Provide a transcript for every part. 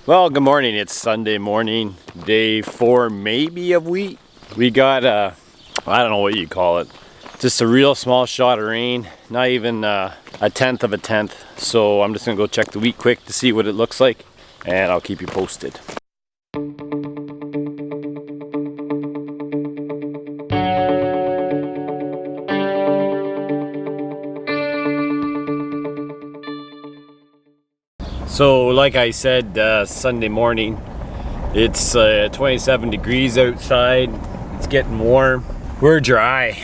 Well, good morning. It's Sunday morning, day 4 maybe of wheat. We got I don't know what you call it, just a real small shot of rain, not even a tenth of a tenth. So I'm just gonna go check the wheat quick to see what it looks like, and I'll keep you posted. So like I said, Sunday morning, it's 27 degrees outside. It's getting warm. We're dry.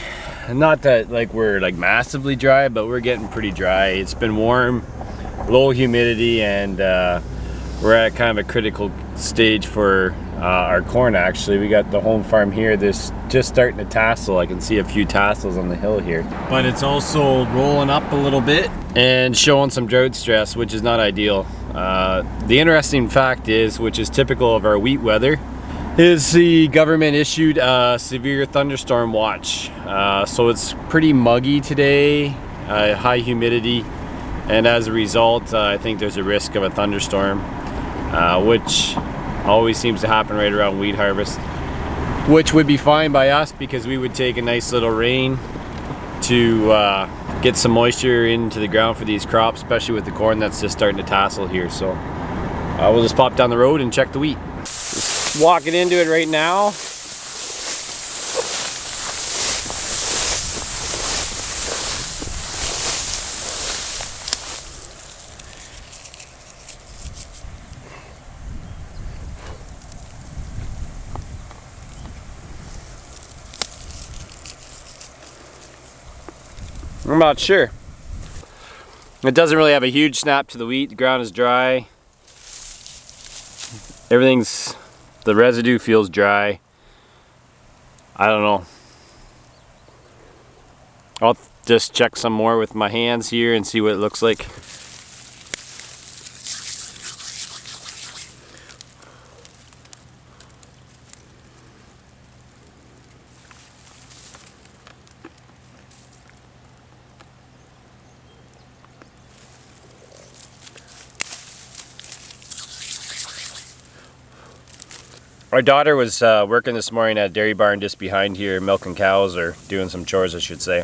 Not that we're massively dry, but we're getting pretty dry. It's been warm, low humidity, and we're at kind of a critical stage for our corn. Actually, we got the home farm here. There's just starting to tassel. I can see a few tassels on the hill here, but it's also rolling up a little bit and showing some drought stress, which is not ideal. The interesting fact is, which is typical of our wheat weather, is the government issued a severe thunderstorm watch. So it's pretty muggy today, high humidity, and as a result, I think there's a risk of a thunderstorm, which always seems to happen right around wheat harvest, which would be fine by us because we would take a nice little rain to get some moisture into the ground for these crops, especially with the corn that's just starting to tassel here. So we'll just pop down the road and check the wheat. Just walking into it right now. I'm not sure. It doesn't really have a huge snap to the wheat. The ground is dry. The residue feels dry. I don't know. I'll just check some more with my hands here and see what it looks like. Our daughter was working this morning at a dairy barn just behind here, milking cows, or doing some chores I should say.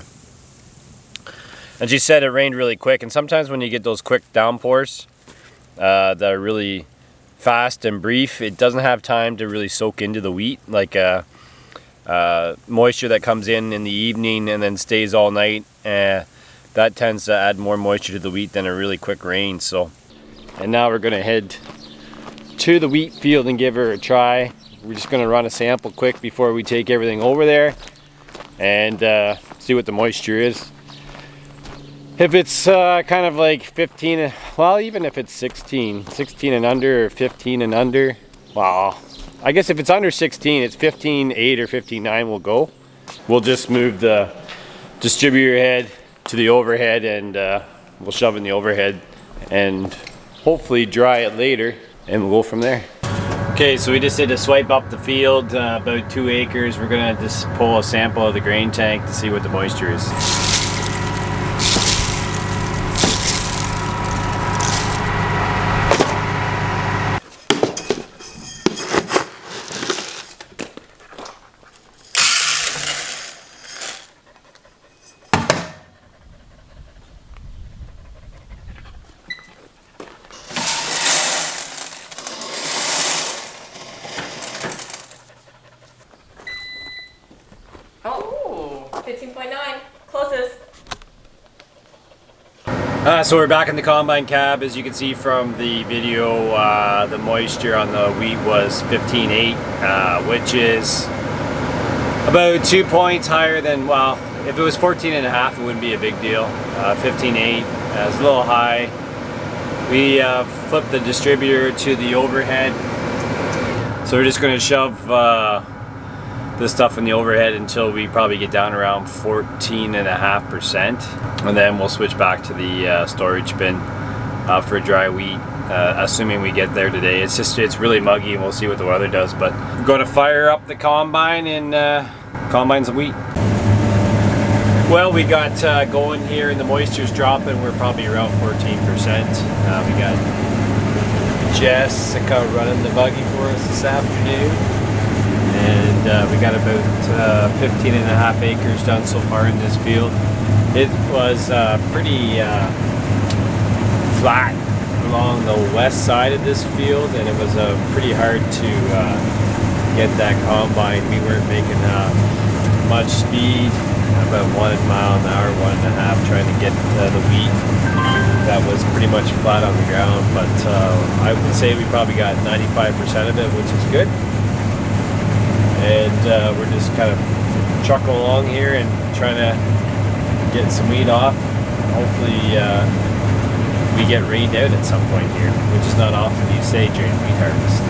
And she said it rained really quick, and sometimes when you get those quick downpours that are really fast and brief, it doesn't have time to really soak into the wheat, like moisture that comes in the evening and then stays all night. That tends to add more moisture to the wheat than a really quick rain. So, and now we're gonna head to the wheat field and give her a try. We're just going to run a sample quick before we take everything over there and see what the moisture is. If it's kind of like 15, well, even if it's 16 and under, or 15 and under, well, I guess if it's under 16, it's 15.8 or 15.9 will go. We'll just move the distributor head to the overhead, and we'll shove in the overhead and hopefully dry it later, and we'll go from there. Okay, so we just did a swipe up the field, about 2 acres. We're gonna just pull a sample of the grain tank to see what the moisture is. Oh, 15.9, closest. So we're back in the combine cab. As you can see from the video, the moisture on the wheat was 15.8, which is about 2 points higher than, well, if it was 14.5, it wouldn't be a big deal. 15.8 is a little high. We flipped the distributor to the overhead, so we're just going to shove this stuff in the overhead until we probably get down around 14.5%, and then we'll switch back to the storage bin for dry wheat, assuming we get there today. It's really muggy, and we'll see what the weather does, but we're going to fire up the combine and combine some wheat. Well, we got going here, and the moisture's dropping. We're probably around 14%. We got Jessica running the buggy for us this afternoon. And we got about 15 and a half acres done so far in this field. It was pretty flat along the west side of this field, and it was pretty hard to get that combine. We weren't making much speed, about 1 mile an hour, 1.5, trying to get the wheat that was pretty much flat on the ground. But I would say we probably got 95% of it, which is good. And we're just kind of trucking along here and trying to get some wheat off. Hopefully we get rained out at some point here, which is not often you say during wheat harvest.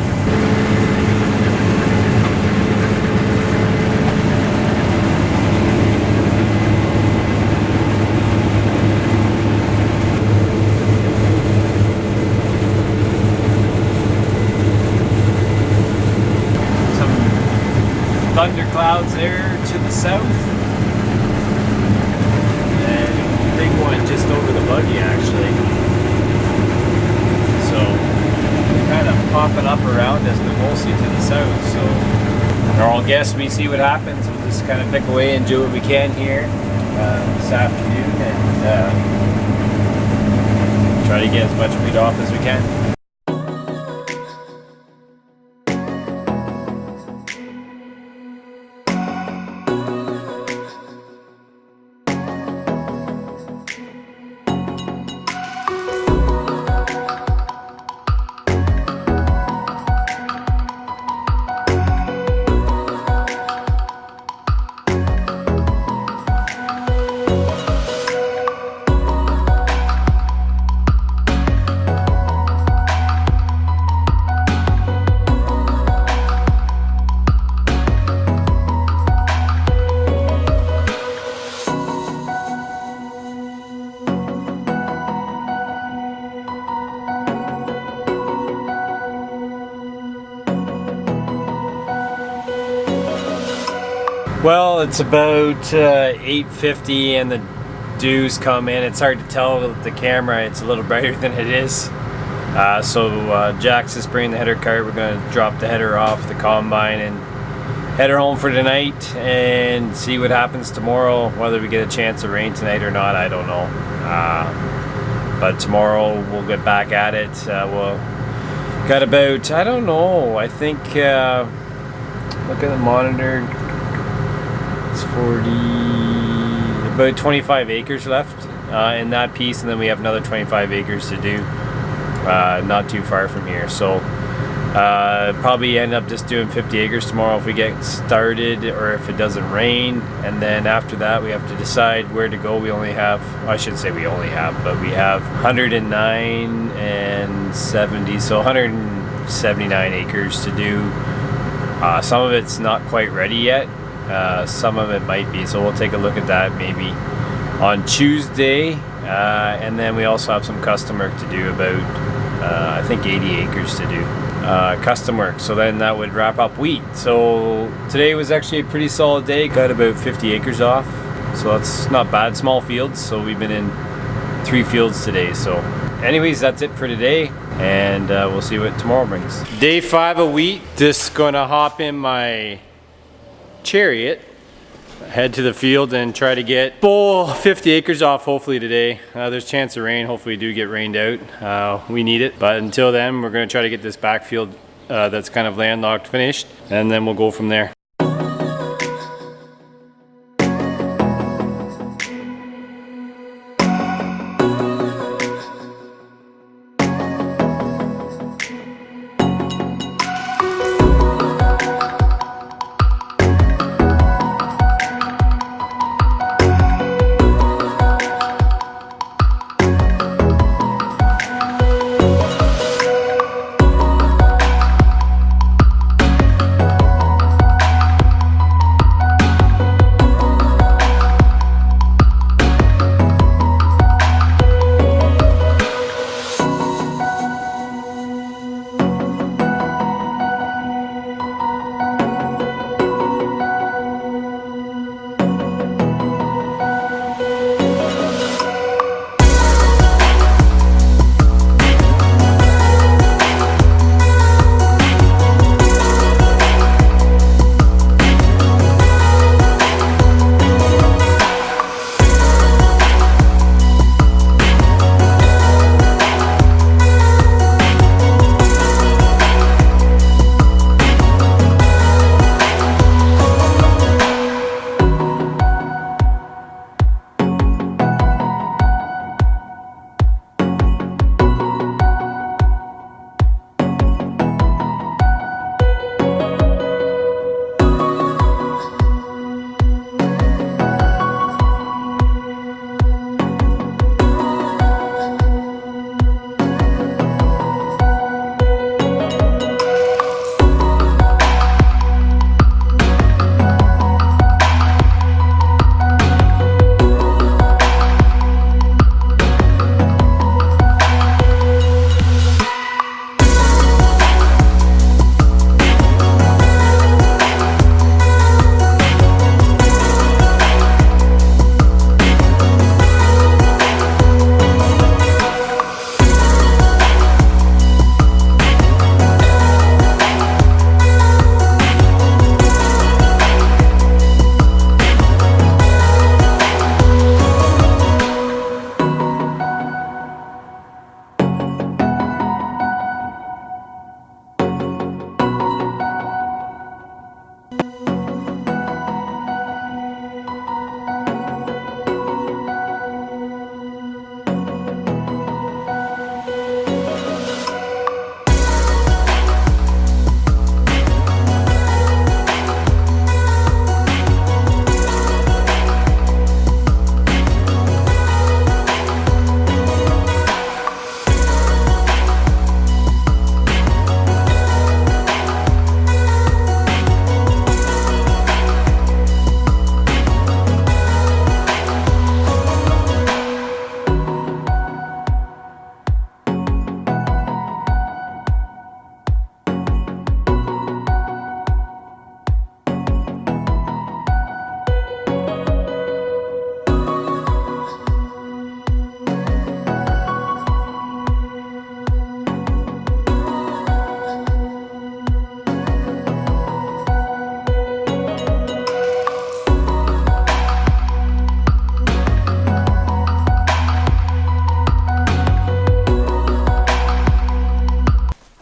Thunderclouds there to the south, and a big one just over the buggy actually. So kind of popping up around us, but mostly to the south. So I'll guess we see what happens. We'll just kind of pick away and do what we can here this afternoon, and try to get as much wheat off as we can. Well, it's about 8:50 and the dews come in. It's hard to tell with the camera. It's a little brighter than it is. So Jack's just bringing the header cart. We're going to drop the header off the combine and head her home for tonight and see what happens tomorrow. Whether we get a chance of rain tonight or not, I don't know. But tomorrow we'll get back at it. We'll got about, I don't know, I think, look at the monitor. It's 40, about 25 acres left in that piece, and then we have another 25 acres to do not too far from here. So probably end up just doing 50 acres tomorrow if we get started, or if it doesn't rain. And then after that we have to decide where to go. We only have, I shouldn't say we only have, but we have 109 and 70, so 179 acres to do. Some of it's not quite ready yet. Some of it might be, so we'll take a look at that maybe on Tuesday. And then we also have some custom work to do, about I think 80 acres to do custom work. So then that would wrap up wheat. So today was actually a pretty solid day. Got about 50 acres off, so that's not bad. Small fields, so we've been in 3 fields today. So anyways, that's it for today, and we'll see what tomorrow brings. Day 5 of wheat. Just gonna hop in my chariot, head to the field and try to get full 50 acres off hopefully today. There's a chance of rain. Hopefully we do get rained out. We need it, but until then we're going to try to get this backfield that's kind of landlocked finished, and then we'll go from there.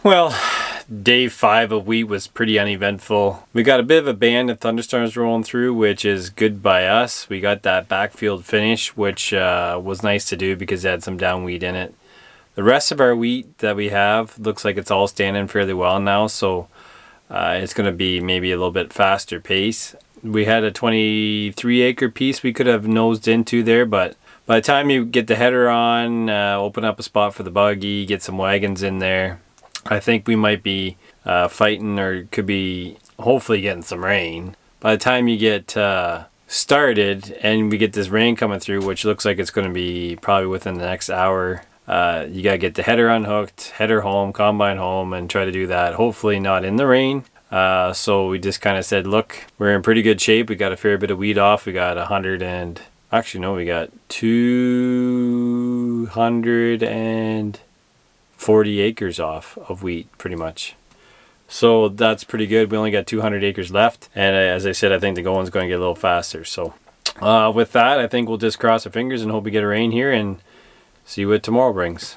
Well, day 5 of wheat was pretty uneventful. We got a bit of a band of thunderstorms rolling through, which is good by us. We got that backfield finish, which was nice to do because it had some down wheat in it. The rest of our wheat that we have looks like it's all standing fairly well now, so it's going to be maybe a little bit faster pace. We had a 23 acre piece we could have nosed into there, but by the time you get the header on, open up a spot for the buggy, get some wagons in there, I think we might be fighting, or could be hopefully getting some rain. By the time you get started and we get this rain coming through, which looks like it's going to be probably within the next hour, you got to get the header unhooked, header home, combine home, and try to do that hopefully not in the rain. So we just kind of said, look, we're in pretty good shape. We got a fair bit of wheat off. We got 240 acres off of wheat pretty much. So that's pretty good. We only got 200 acres left. And as I said, I think the going's going to get a little faster. So with that, I think we'll just cross our fingers and hope we get a rain here and see what tomorrow brings.